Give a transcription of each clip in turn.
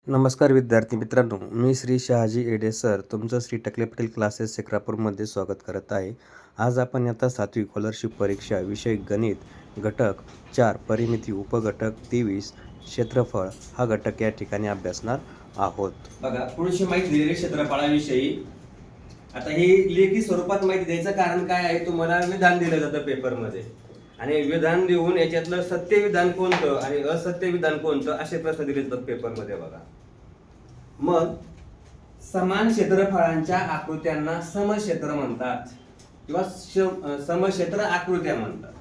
नमस्कार विद्यार्थी मित्रांनो, मी श्री शहाजी एडे सर तुमचं श्री टकले पटेल क्लासेस सेक्रापूरमध्ये स्वागत करत आहे. आज आपण इयत्ता 7वी स्कॉलरशिप परीक्षा विषय गणित घटक 4 परिमिती उपघटक 23 क्षेत्रफळ हा घटक या ठिकाणी अभ्यासणार आहोत. बघा, थोडीशी माहिती दिलेली क्षेत्रफळाविषयी. आता ही लेखी स्वरूपात माहिती द्यायचं कारण काय आहे, तुम्हाला विधान दिलं जातं पेपरमध्ये आणि विधान देऊन याच्यातलं सत्य विधान कोणतं आणि असत्य विधान कोणतं असे प्रश्न दिले जातात पेपरमध्ये. बघा, मग समान क्षेत्रफळांच्या आकृत्यांना समक्षेत्र म्हणतात किंवा समक्षेत्र आकृत्या म्हणतात.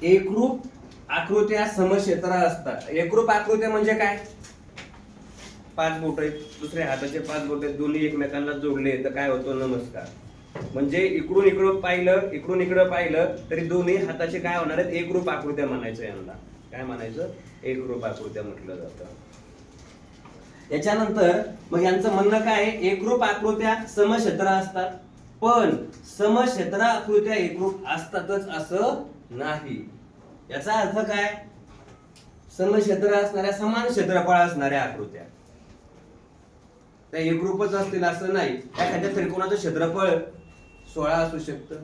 एकरूप आकृत्या समक्षेत्र असतात. एकरूप आकृत्या म्हणजे काय? 5 बोट आहेत, दुसऱ्या हाताचे 5 बोट आहेत, दोन्ही एकमेकांना जोडले तर काय होतो? नमस्कार. म्हणजे इकडून इकडं पाहिलं, इकडून इकडं पाहिलं तरी दोन्ही हाताचे काय होणार आहेत? एकरूप आकृत्या म्हणायचं. यांना काय म्हणायचं? एकरूप आकृत्या म्हटलं जातं. याच्यानंतर मग यांचं म्हणणं काय आहे? एकरूप आकृत्या समक्षेत्र असतात, पण समक्षेत्र आकृत्या एकरूप असतातच असं नाही. याचा अर्थ काय? समक्षेत्र असणाऱ्या, समान क्षेत्रफळ असणाऱ्या आकृत्या त्या एकरूपच असतील असं नाही. एखाद्या त्रिकोणाचं क्षेत्रफळ 16 असू शकतं,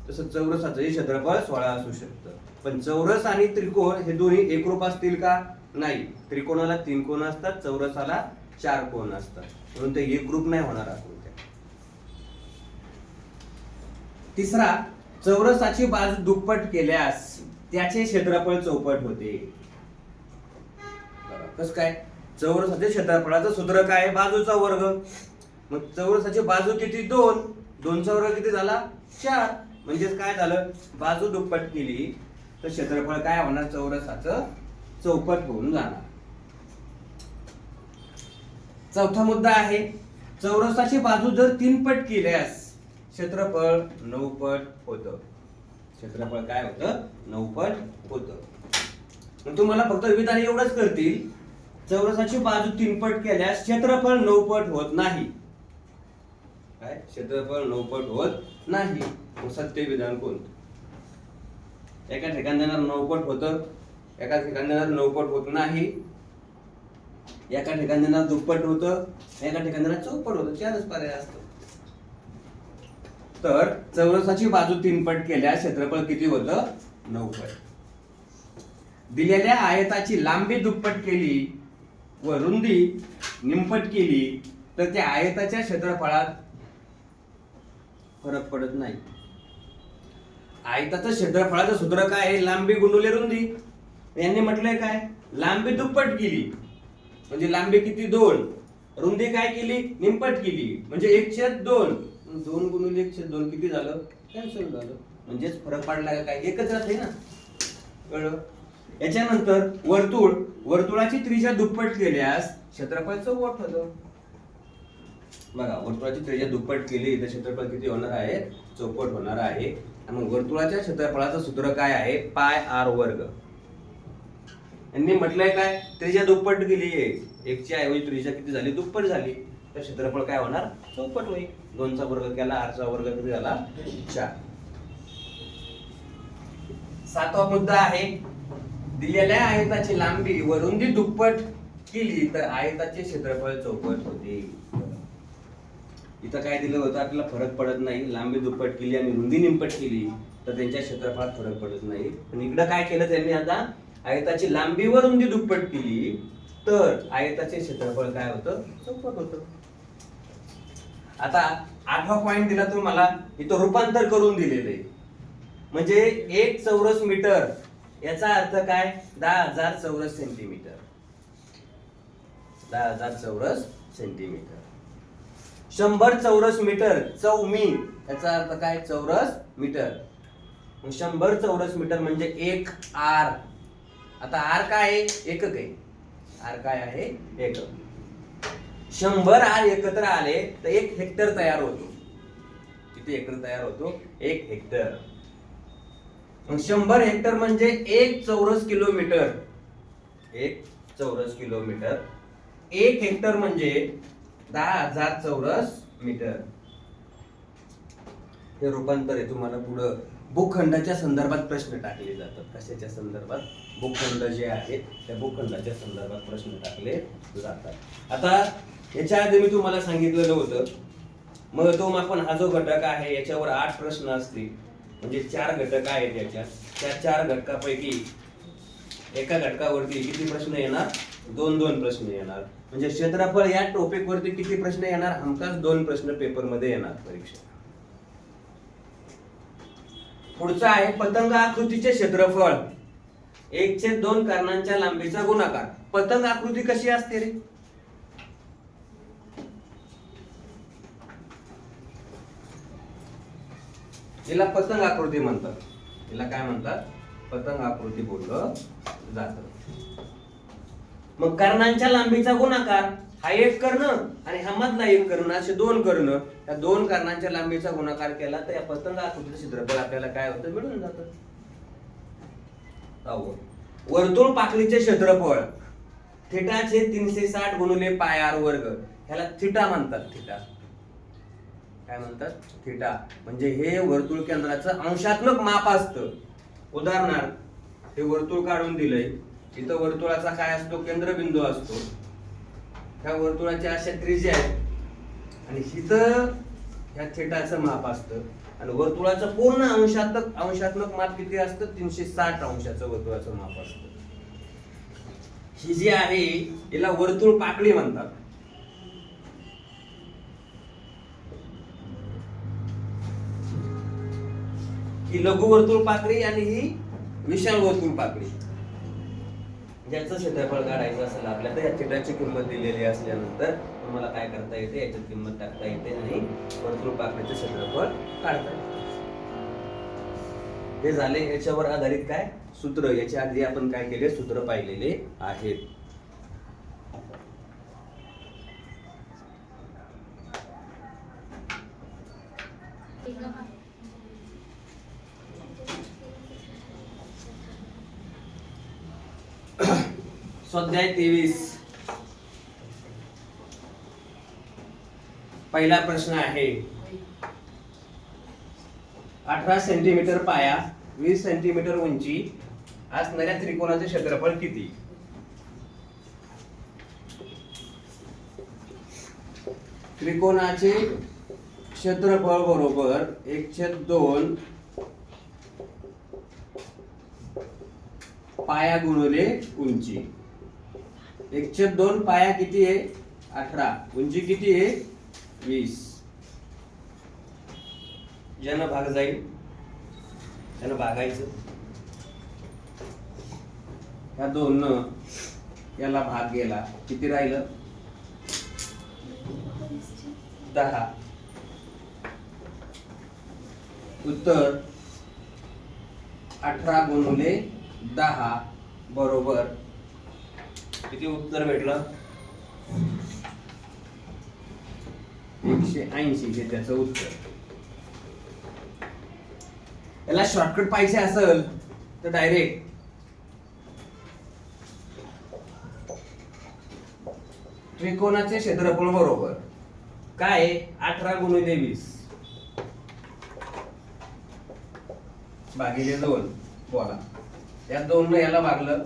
तसं चौरसाचंही क्षेत्रफळ 16 असू शकतं. पण चौरस आणि त्रिकोण हे दोन्ही एकरूप असतील का? नाही. त्रिकोणाला 3 कोण असतात, चौरसाला 4 कोण असतात, म्हणून ते एकरूप नाही होणार आकृत्या. तिसरा, चौरसाची बाजू दुप्पट केल्यास त्याचे क्षेत्रफळ चौपट होते. कसं काय? चौरसाच्या क्षेत्रफळाचं सूत्र काय? बाजूचा वर्ग. मग चौरसाची बाजू किती? 2. 2चा वर्ग किती झाला? 4. म्हणजे काय झालं? बाजू दुप्पट केली तर क्षेत्रफळ काय होणार? चौरसाचं चौपट होऊन जाणार. चौथा मुद्दा आहे, चौरसाची बाजू जर 3 पट केल्यास क्षेत्रफळ 9 पट होतं. क्षेत्रफळ काय होतं? 9 पट होतं. मग तुम्हाला फक्त विधान एवढंच करतील, चौरसाची बाजू 3 पट केल्यास क्षेत्रफळ 9 पट होत नाही. काय? क्षेत्रफळ 9 पट होत नाही. मग सत्य विधान कोणतं? एका ठिकाणी देणार 9 पट होतं, एका ठिकाणी देणार 9 पट होत नाही, एका ठिकाणी देणार दुप्पट होतं, एका ठिकाणी देणार चौपट होतं. 4च पर्याय असतो. तर चौरसाची बाजू 3 पट केल्यास क्षेत्रफळ किती होतं? 9 पट. दिलेल्या आयताची लांबी दुप्पट केली व रुंदी निमपट केली तर त्या आयताच्या क्षेत्रफळात फरक पडत नाही. आयताचं क्षेत्रफळाचं सूत्र काय आहे? लांबी गुणिले रुंदी. यांनी म्हटलंय काय? लांबी दुप्पट केली म्हणजे लांबी किती? 2. रुंदी काय केली? निमपट केली म्हणजे 1/2. 2 गुणिले 1/2 किती झालं? कॅन्सल झालं. म्हणजेच फरक पडला का? काय एकच आहे ना. कळलं? याच्यानंतर वर्तुळ, वर्तुळाची त्रिज्या दुप्पट केल्यास क्षेत्रफळ चौपट होतं. बघा, वर्तुळाची त्रिज्या दुप्पट केली तर क्षेत्रफळ किती होणार आहे? चौपट होणार आहे. आणि मग वर्तुळाच्या क्षेत्रफळाचं सूत्र काय आहे? पाय r वर्ग. यांनी म्हटलंय काय? त्रिज्या दुप्पट केली आहे, 1 च्या ऐवजी त्रिज्या किती झाली? दुप्पट झाली. तर क्षेत्रफळ काय होणार? चौपट होईल. 2चा वर्ग केला, r चा वर्ग किती झाला? 4. 7वा मुद्दा आहे, दिलेल्या आयताची लांबी व रुंदी दुप्पट केली तर आयताचे क्षेत्रफळ चौपट होते. इथं काय दिलं होतं? आपल्याला फरक पडत नाही. लांबी दुप्पट केली आणि रुंदी निमपट केली तर त्यांच्या क्षेत्रफळात फरक पडत नाही. पण इकडं काय केलं त्यांनी? आता आयताची लांबी व रुंदी दुप्पट केली तर आयताचे क्षेत्रफळ काय होतं? चौपट होतं. आता 8वा पॉइंट दिला तुम्हाला, इथं रूपांतर करून दिलेलं आहे. म्हणजे 1 चौरस मीटर याचा अर्थ काय? 10,000 चौरस सेंटीमीटर. 10,000 चौरस सेंटीमीटर. 100 चौरस मीटर, चौमी याचा अर्थ काय? चौरस मीटर. 100 चौरस मीटर म्हणजे 1 r. आता r काय आहे? एकक आहे. r काय आहे? एकक. 100 r एकत्र आले तर 1 हेक्टर तयार होतो. किती हेक्टर तयार होतो? 1 हेक्टर. 100 हेक्टर म्हणजे 1 चौरस किलोमीटर. 1 चौरस किलोमीटर. 1 हेक्टर म्हणजे 10,000 चौरस मीटर. हे रूपांतर आहे, तुम्हाला पुढं भूखंडाच्या संदर्भात प्रश्न टाकले जातात. कशाच्या संदर्भात? भूखंड जे आहेत त्या भूखंडाच्या संदर्भात प्रश्न टाकले जातात. आता याच्या आधी मी तुम्हाला सांगितलेलं होतं महत्त्वमापन हा जो घटक आहे याच्यावर 8 प्रश्न असतील, म्हणजे 4 घटक आहेत याच्यात. त्या 4 घटकापैकी एका घटकावरती किती प्रश्न येणार? 2 प्रश्न येणार. म्हणजे क्षेत्रफळ या टॉपिक वरती किती प्रश्न येणार? हमखास 2 प्रश्न पेपर मध्ये येणार परीक्षेत. पुढचा आहे पतंग आकृतीचे क्षेत्रफळ 1/2 कर्णांच्या लांबीचा गुणाकार. पतंग आकृती कशी असते रे? याला पतंग आकृती म्हणतात. याला काय म्हणतात? पतंग आकृती बोललं जातं. मग कर्णांच्या लांबीचा गुणाकार हा एक कर्ण आणि हा मधला एक कर्ण असे 2 कर्ण, या 2 कर्णांच्या लांबीचा गुणाकार केला तर या पतंग आकृतीचं क्षेत्रफळ आपल्याला काय होतं? मिळून जातं. वर्तुळ पाकळीचे क्षेत्रफळ थिटाचे 360 गुणिले पाय r वर्ग. ह्याला थिटा म्हणतात. थिटा काय म्हणतात? थिटा. म्हणजे हे वर्तुळ केंद्राचं अंशात्मक माप असतं. उदाहरणार्थ हे वर्तुळ काढून दिलंय. इथं वर्तुळाचा काय असतो? केंद्रबिंदू असतो. ह्या वर्तुळाच्या अशा त्रिज्या आहेत आणि इथं ह्या थिटाचं माप असतं आणि वर्तुळाचं पूर्ण अंशात्मक माप किती असतं? 360 अंशाचं वर्तुळाचं माप असतं. ही जी आहे याला वर्तुळ पाकळी म्हणतात. ही लघु वर्तुळ पाकळी आणि ही विशाल वर्तुळ पाकळी. ज्याचं क्षेत्रफळ काढायचं असेल आपल्याला तर या थिटाची किंमत दिलेली असल्यानंतर तुम्हाला काय करता येते? याच्यात किंमत टाकता येते आणि वर्तुळ पाकळीचं क्षेत्रफळ काढता येते. हे झाले याच्यावर आधारित काय सूत्र. याच्या आधी आपण काय केले? सूत्र पाहिलेले आहेत. स्वाध्याय 23 पहिला प्रश्न आहे 18 सेंटीमीटर पाया 20 सेंटीमीटर उंची असणाऱ्या त्रिकोणाचे क्षेत्रफळ किती? त्रिकोणाचे क्षेत्रफळ बरोबर 1/2 पाया गुणिले उंची. 1/2 पाया किती आहे? 18. उंची किती आहे? 20. ज्यानं भाग जाईल त्यानं भागायचं. या 2 याला भाग गेला किती राहिलं? 10. उत्तर 18 गुणिले 10 बरोबर किती उत्तर भेटलं? 180 हे त्याचं उत्तर. याला शॉर्टकट पाहिजे असेल तर डायरेक्ट त्रिकोणाचे क्षेत्रफळ बरोबर काय? 18 गुणिले 20 भागिले 2. बोला या 2 ने याला भागलं.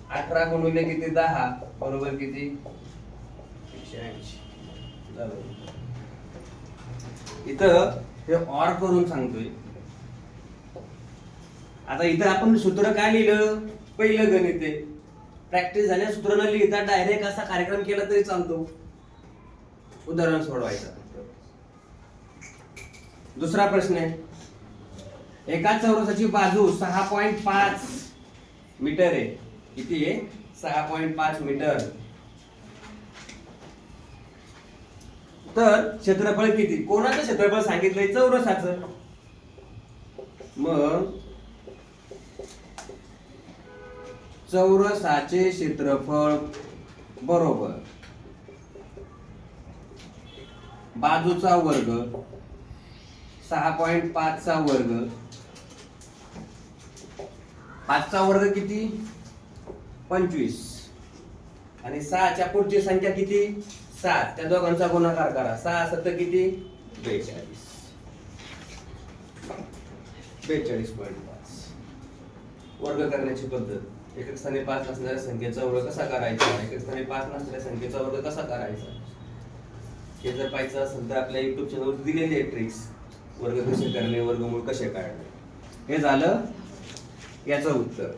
18 गुणिले किती? 10 बरोबर किती? 180. इथं हे ऑर करून सांगतोय. आता इथं आपण सूत्र काय लिहिलं? पहिलं गणित आहे. प्रॅक्टिस झाल्या सूत्र न लिहिता डायरेक्ट असा कार्यक्रम केला तरी चालतो. उदाहरण सोडवायचं. दुसरा प्रश्न आहे एका चौरसाची बाजू 6.5 मीटर आहे. किती आहे? 6.5 मीटर. तर क्षेत्रफळ किती? कोणाचं क्षेत्रफळ सांगितलंय? चौरसाचं. मग चौरसाचे क्षेत्रफळ बरोबर बाजूचा वर्ग 6.5 चा वर्ग. 5 चा वर्ग किती? 25 आणि 6 च्या पुढची संख्या किती? 7. त्या दोघांचा गुणाकार करा. 6 7 किती? 42. 42.5. वर्ग करण्याची पद्धत, एकक स्थानी 5 नसणाऱ्या संख्येचा वर्ग कसा करायचा, एकक स्थानी 5 नसणाऱ्या संख्येचा वर्ग कसा करायचा, हे जर पाहायचं असेल तर आपल्या युट्यूब चॅनलवर दिलेली आहे ट्रिक्स. वर्ग कसे करणे, वर्गमूळ कसे काढणे. हे झालं याचं उत्तर.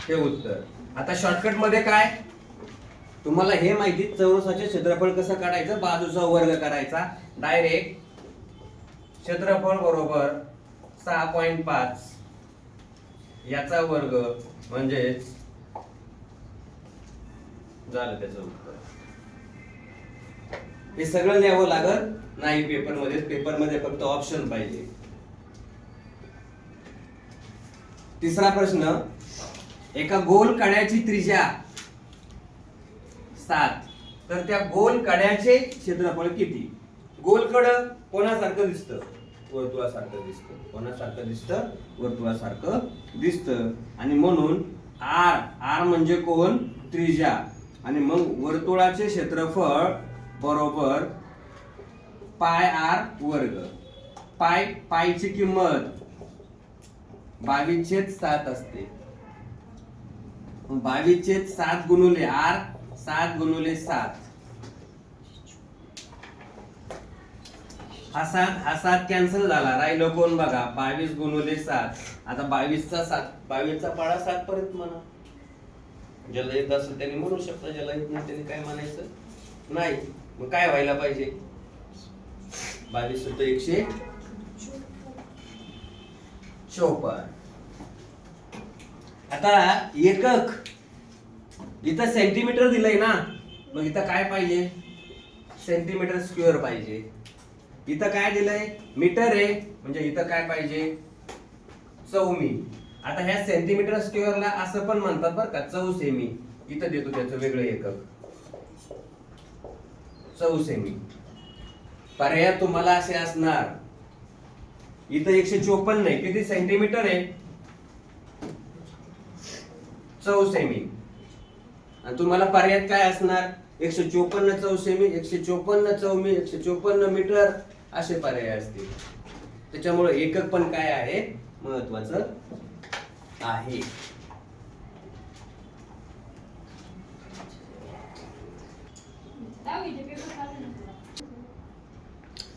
हे उत्तर. आता शॉर्टकट मध्ये काय, तुम्हाला हे माहिती, चौरसाचे क्षेत्रफळ कसं काढायचं, बाजूचा वर्ग करायचा. डायरेक्ट क्षेत्रफळ बरोबर 6.5 याचा वर्ग म्हणजेच झालं त्याचं उत्तर. हे सगळं लिहावं लागत नाही पेपरमध्ये फक्त ऑप्शन पाहिजे. तिसरा प्रश्न, एका गोल कड्याची त्रिज्या 7, तर त्या गोल कड्याचे क्षेत्रफळ किती. गोल कड कोणासारखं दिसतं, वर्तुळासारखं दिसतं. कोणासारखं दिसतं, वर्तुळासारखं दिसतं. आणि म्हणून r म्हणजे कोण, त्रिज्या. आणि मग वर्तुळाचे क्षेत्रफळ बरोबर पाय r वर्ग. पायची किंमत 22/7 असते. 22/7 गुणुले r, 7 गुणुले 7. हा 7 कॅन्सल झाला, राहिलो कोण बघा, 22 गुणुले 7. आता 22चा पाडा 7 पर्यंत म्हणा. ज्याला येत असेल त्यांनी म्हणू शकता, ज्याला येत नाही त्यांनी काय म्हणायचं नाही. मग काय व्हायला पाहिजे, 22 × 154. आता एकक इथं सेंटीमीटर दिलंय ना, मग इथं काय पाहिजे, सेंटीमीटर स्क्वेअर पाहिजे. इथं काय दिलंय, मीटर आहे, म्हणजे इथं काय पाहिजे, चौमी. आता ह्या सेंटीमीटर स्क्वेअरला असं पण म्हणतात बरं का, चौसेमी. इथं देतो त्याचं वेगळं एकक, चौसेमी. पर्याय तुम्हाला असे असणार, इथं 154 आहे, किती सेंटीमीटर आहे, चौसेमी. आणि तुम्हाला पर्याय काय असणार, 154 चौसेमी, 154 चौमी, 154 मीटर, असे पर्याय असतील. त्याच्यामुळे एकक पण काय आहे, महत्वाचं आहे.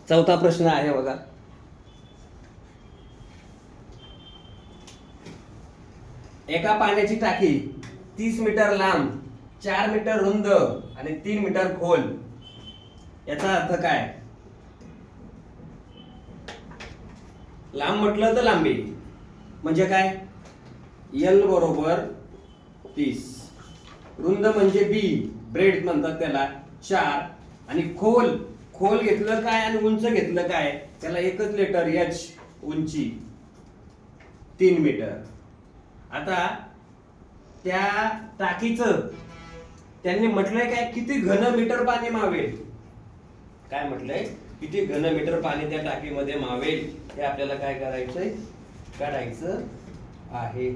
चौथा प्रश्न आहे बघा, एका पाण्याची टाकी 30 मीटर लांब, 4 मीटर रुंद आणि 3 मीटर खोल. याचा अर्थ काय, लांब म्हटलं तर लांबी म्हणजे काय, L बरोबर 30, रुंद म्हणजे B, ब्रेड म्हणतात त्याला, 4, आणि खोल घेतलं काय आणि उंच घेतलं काय, त्याला एकच लेटर H, उंची 3 मीटर. आता त्या टाकीचं त्यांनी म्हटलंय काय, किती घन मीटर पाणी मावेल, काय म्हटलंय, किती घन मीटर पाणी त्या टाकीमध्ये मावेल, हे आपल्याला काय करायचंय, काढायचं आहे.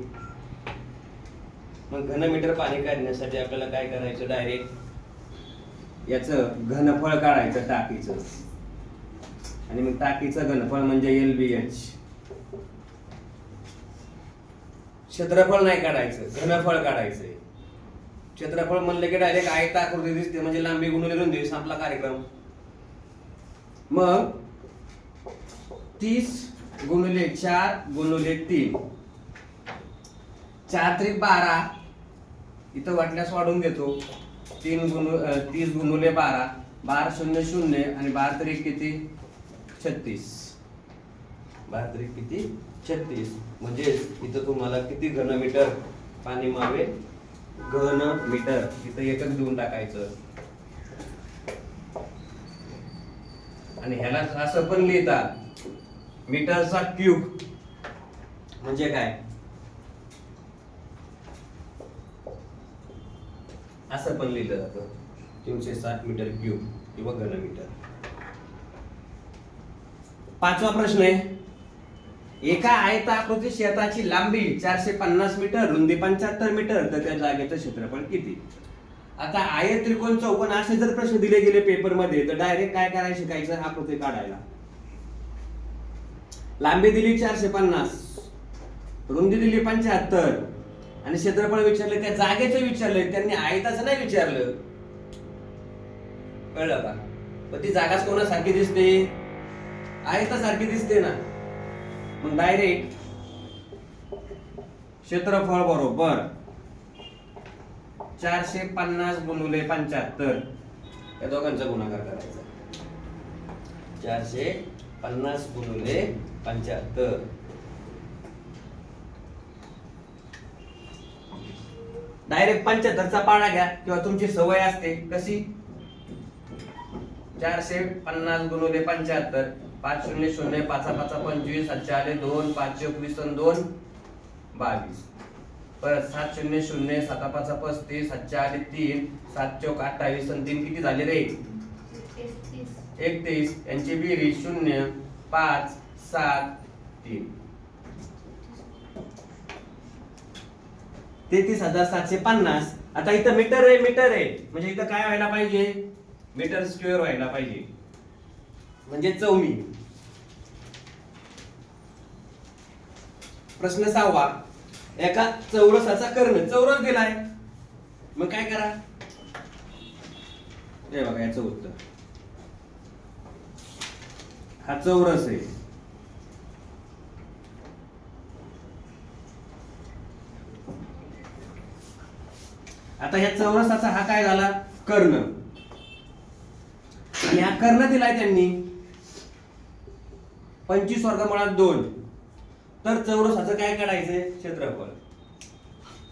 मग घन मीटर पाणी काढण्यासाठी आपल्याला काय करायचं, डायरेक्ट याचं घनफळ काढायचं टाकीचं. आणि मग टाकीचं घनफळ म्हणजे LBH. क्षेत्रफळ नाही काढायचं, घनफळ काढायचंय. क्षेत्रफळ म्हणलं की डायरेक्ट आयताकृती दिसते, म्हणजे लांबी गुणिले रुंदी, संपला कार्यक्रम. मग 30 गुणिले 4 गुणिले 3, 4 त्रिक 12, इथं वाटल्यास वाढून देतो, 30 गुणिले 12, 12 0 0 आणि 12 त्रिक किती, 36. 12 त्रिक किती, 36. म्हणजे इथं तुम्हाला किती घन मीटर पाणी मावेल, घन मीटर, इथं एकक देऊन टाकायचं. आणि ह्याला असं पण लिहितात, मीटरचा क्यूब म्हणजे काय, असं पण लिहिलं जातं, 360 मीटर क्यूब किंवा घन मीटर. पाचवा प्रश्न आहे, एका आयताकृती शेताची लांबी 450 मीटर, रुंदी 75 मीटर, तर त्या जागेचं क्षेत्रफळ किती. आता आयत, त्रिकोण, चौकोन असे जर प्रश्न दिले गेले पेपर मध्ये, तर डायरेक्ट काय करायला शिकायचं, आकृती काढायला. लांबी दिली 450, रुंदी दिली 75 आणि क्षेत्रफळ विचारलं, त्या जागेचं विचारलं, त्यांनी आयताचं नाही विचारलं. कळलं का? पण ती जागाच कोणासारखी दिसते? आयतासारखी दिसते ना. मग डायरेक्ट क्षेत्रफळ बरोबर 450 गुणिले 75 या दोघांचा गुणाकार करायचा. 450 गुणिले 75. डायरेक्ट 75चा पाडा घ्या किंवा तुमची सवय असते कशी, 450 गुणिले 75, 5 0 0 5 5 25, 7 आले 2, 5 21 आणि 2 22, परत 7 0 0 7 5 35, 7 आले 3, 7 चौक 28 आणि 3 किती झाले रे? 31. यांची बेरीज 0 5 7 3, 33,750. आता इथं मीटर आहे म्हणजे इथं काय व्हायला पाहिजे? मीटर स्क्वेअर व्हायला पाहिजे, म्हणजे चौमी. प्रश्न 6वा, एका चौरसाचा कर्ण, चौरस दिलाय, मग काय करा? हे बघा याचं उत्तर, हा चौरस आहे. आता ह्या चौरसाचा हा काय झाला? कर्ण. आणि हा कर्ण दिलाय त्यांनी 25 वर्गमुळात 2. तर चौरसाचं काय काढायचंय? क्षेत्रफळ.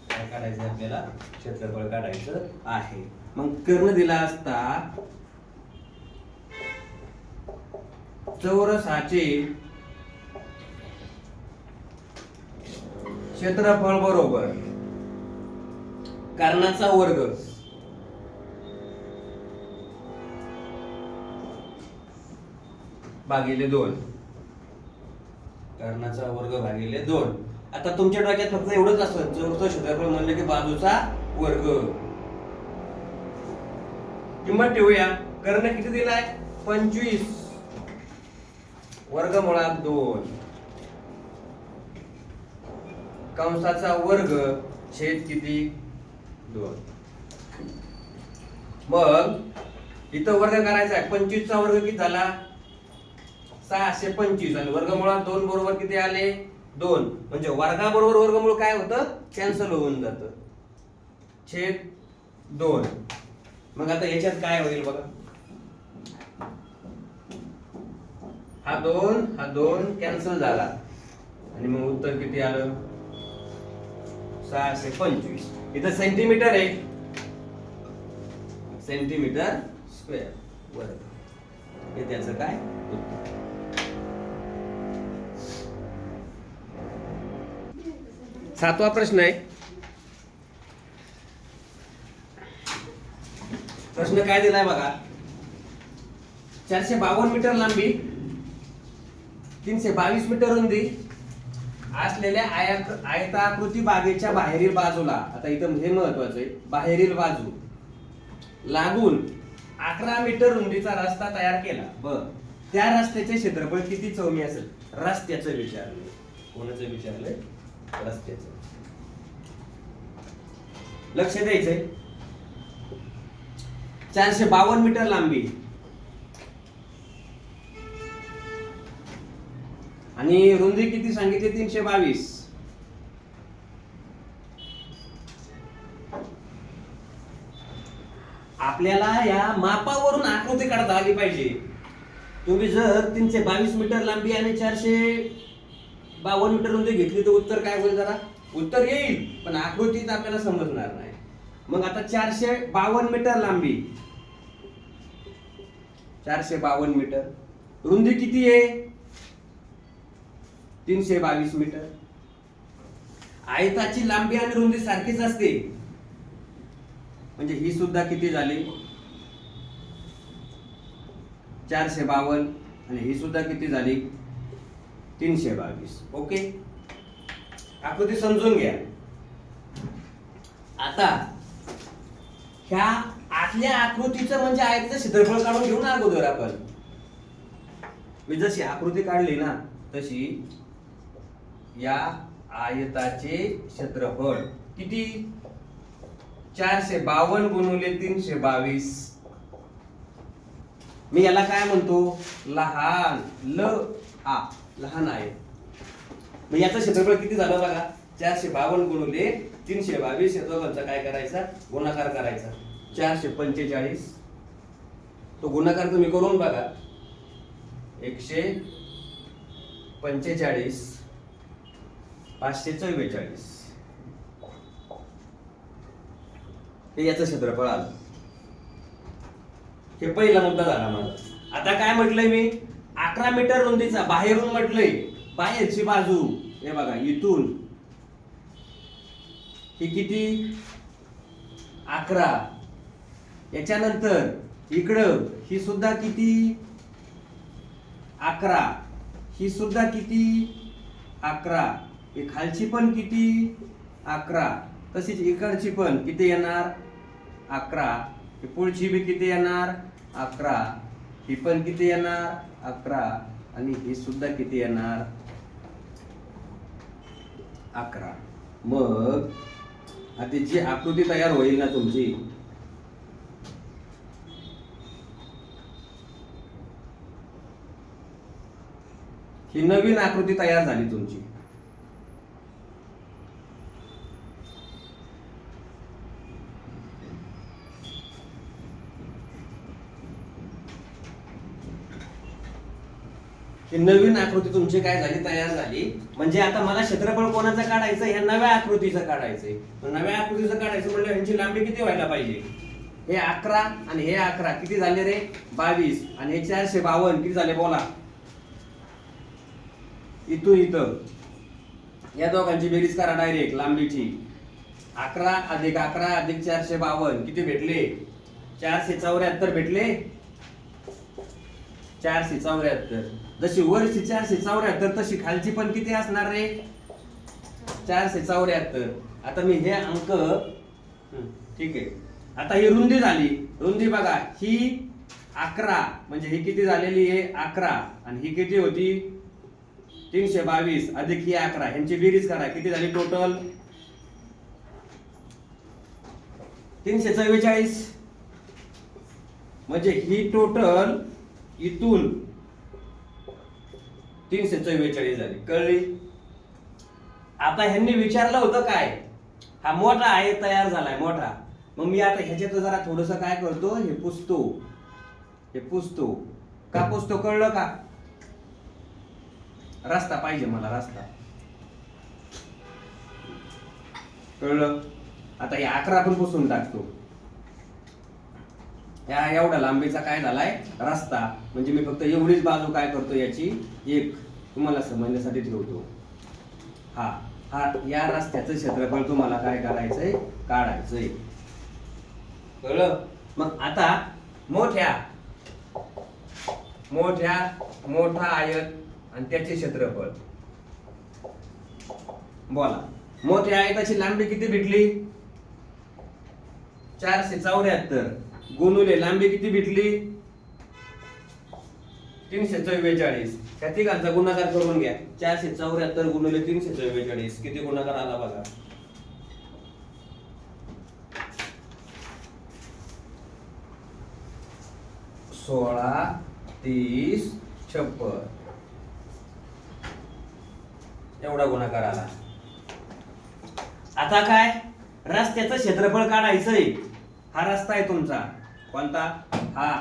काय काढायचंय आपल्याला? क्षेत्रफळ काढायचं आहे. मग कर्ण दिला असता चौरसाचे क्षेत्रफळ बरोबर कर्णाचा वर्ग भागिले 2. कर्णाचा वर्ग भागिले 2. आता तुमच्या डोक्यात फक्त एवढंच असतं, चौरस क्षेत्रफळ म्हणलं की बाजूचा वर्ग. किंमत ठेवूया. कर्ण किती दिलाय? 25 वर्गमुळात 2 कंसाचा वर्ग छेद किती? 2. मग इथं वर्ग करायचा आहे. 25 चा वर्ग किती झाला? 625 आणि वर्गमुळात 2 बरोबर किती आले? 2. म्हणजे वर्गाबरोबर वर्गमूळ काय होतं? कॅन्सल होऊन जातं. छेद 2. मग आता याच्यात काय होईल बघा, हा 2 कॅन्सल झाला आणि मग उत्तर किती आलं? 625. इथं सेंटीमीटर आहे, सेंटीमीटर स्क्वेअर वर्ग, हे त्याचं काय उत्तर. सातवा प्रश्न आहे. प्रश्न काय दिलाय बघा, 452 मीटर लांबी, 322 मीटर रुंदी असलेल्या आयताकृती बागेच्या बाहेरील बाजूला, आता इथं हे महत्वाचं आहे, बाहेरील बाजू लागून 11 मीटर रुंदीचा रस्ता तयार केला. बर, त्या रस्त्याचे क्षेत्रफळ किती चौमी असेल? रस्त्याचं विचारलंय. कोणाचं विचारलंय? रस्त्याचं. लक्ष द्यायचंय. 452 मीटर लांबी आणि रुंदी किती सांगितली? 322. आपल्याला या मापावरून आकृती काढता आली पाहिजे. तुम्ही जर 322 मीटर लांबी आणि 452 मीटर रुंदी घेतली तर उत्तर काय होईल? जरा उत्तर येईल, पण आकृतीत आपल्याला समजणार नाही. मग आता 452 मीटर लांबी, 452 मीटर, रुंदी किती आहे? 322 मीटर. आयताची लांबी आणि रुंदी सारखीच असते, म्हणजे ही सुद्धा किती झाली? 452 आणि ही सुद्धा किती झाली? 322. ओके, आकृती समजून घ्या. आता ह्या आतल्या आकृतीचं म्हणजे आयताचं क्षेत्रफळ काढून घेऊ ना अगोदर आपण. मी जशी आकृती काढली ना तशी या आयताचे क्षेत्रफळ किती 452 गुणिले 322. मी याला काय म्हणतो लहान लहान आहे. मग याचं क्षेत्रफळ किती झालं बघा 452 गुणिले 322 या दोघांचा काय करायचा गुणाकार करायचा 445. तो गुणाकार तुम्ही करून बघा 145 544 हे याचं क्षेत्रफळ आलं. हे पहिला मुद्दा झाला माझा. आता काय म्हटलंय मी 11 मीटर रुंदीचा बाहेरून म्हटलंय बाहेरची बाजू हे बघा इथून ही किती 11. याच्यानंतर इकडं ही सुद्धा किती 11. ही सुद्धा किती 11. ही खालची पण किती 11. तशीच इकडची पण किती येणार 11. ही पुढची बी किती येणार 11. ही पण किती येणार 11 आणि ही सुद्धा किती येणार 11. मग आता जी आकृती तयार होईल ना तुमची ही नवीन आकृती तयार झाली तुमची. ही नवीन आकृती तुमची काय झाली तयार झाली. म्हणजे आता मला क्षेत्रफळ कोणाचं काढायचं ह्या नव्या आकृतीचं काढायचंय. नव्या आकृतीचं काढायचं म्हणजे ह्यांची लांबी किती व्हायला पाहिजे हे 11 आणि हे 11 किती झाले रे 22 आणि हे 452 किती झाले बोला. इथून इथं या दोघांची बेरीज करा डायरेक्ट लांबीची 11 अधिक 11 अधिक 452 किती भेटले 474 भेटले 474. जशी वरची 474 तशी खालची पण किती असणार रे 474. आता मी हे अंक ठीक आहे. आता ही रुंदी झाली. रुंदी बघा ही 11 म्हणजे ही किती झालेली आहे 11 आणि ही किती होती 322 अधिक ही 11 यांची बेरीज करा किती झाली टोटल 344. म्हणजे ही टोटल इथून 344 झाली. कळली. आता ह्यांनी विचारलं होतं काय हा मोठा आहे तयार झालाय मोठा. मग मी आता ह्याच्यात जरा थोडस काय करतो हे पुसतो का पुसतो कळलं का. रस्ता पाहिजे मला रस्ता कळलं. आता हे 11 पण पुसून टाकतो. या एवढ्या लांबीचा काय झालाय रस्ता. म्हणजे मी फक्त एवढीच बाजू काय करतो याची एक तुम्हाला समजण्यासाठी ठेवतो. हा या रस्त्याचं क्षेत्रफळ तुम्हाला काय करायचंय काढायचंय. कळलं. मग आता मोठा आयत आणि त्याचे क्षेत्रफळ बोला. मोठ्या आयताची लांबी किती भेटली 474 गुणुले लांबी किती भेटली 344. त्या तिघांचा गुणाकार करून घ्या 474 गुणुले 344 किती गुणाकार आला बघा. सोळा 30 56 एवढा गुणाकार आला. आता काय रस्त्याचं क्षेत्रफळ काढायचंय. हा रस्ता आहे तुमचा कोणता हा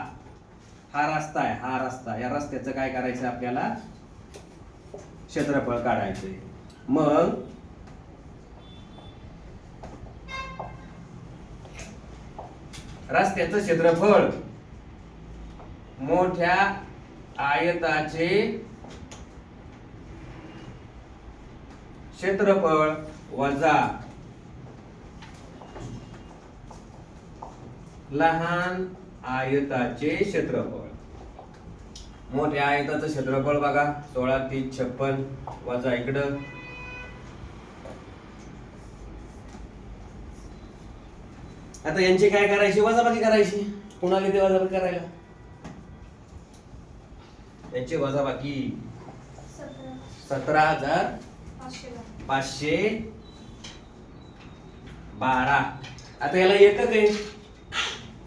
रस्ता आहे. हा रस्ता या रस्त्याचं काय करायचं आपल्याला क्षेत्रफळ काढायचंय. मग रस्त्याचं क्षेत्रफळ मोठ्या आयताचे क्षेत्रफळ वजा लहान आयताचे क्षेत्रफळ. मोठ्या आयताचं क्षेत्रफळ बघा 16 30 56 वजा इकडं आता यांची काय करायची वजाबाकी करायची. कुणाला ते वजाबाकी करायला याची वजाबाकी 17,512. आता याला एकक आहे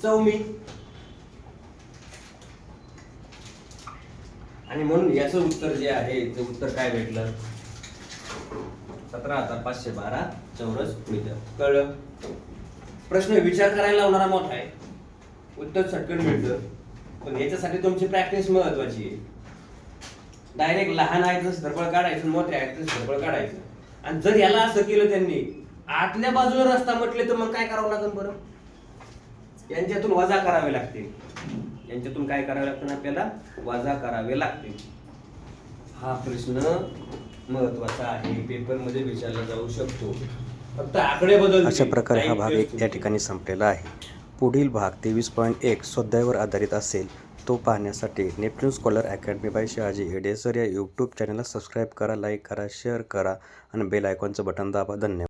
चौमी, आणि म्हणून याचं उत्तर जे आहे ते उत्तर काय भेटलं? 17,512 चौरस मीटर. कळलं? प्रश्न विचार करायला लावणारा मोठा आहे, उत्तर चटकन मिळतं, पण याच्यासाठी तुमची प्रॅक्टिस महत्वाची आहे. डायरेक्ट लहान आहे तर सरपळ काढायचं, मोठे आहे तर सरपळ काढायचं. आणि जर याला असं केलं त्यांनी, आतल्या बाजूला रस्ता म्हटले तर मग काय करावं लागेल बरं? यांच्यातून वजा करावे लागतील. यांच्यातून काय करावे लागतं? आपल्याला वजा करावे लागतील. हा प्रश्न महत्वाचा आहे, पेपर मध्ये विचारला जाऊ शकतो. फक्त आकडे बदल. अशा प्रकारे हा भाग या ठिकाणी संपलेला आहे. पुढील भाग 23.1 स्वाध्यायावर आधारित असेल. तो पाहण्यासाठी Neptune Scholar Academy by Shahaji Ede sir या यूट्यूब चॅनलला सबस्क्राईब करा, लाईक करा, शेअर करा आणि बेल आयकॉनचं बटन दाबा. धन्यवाद.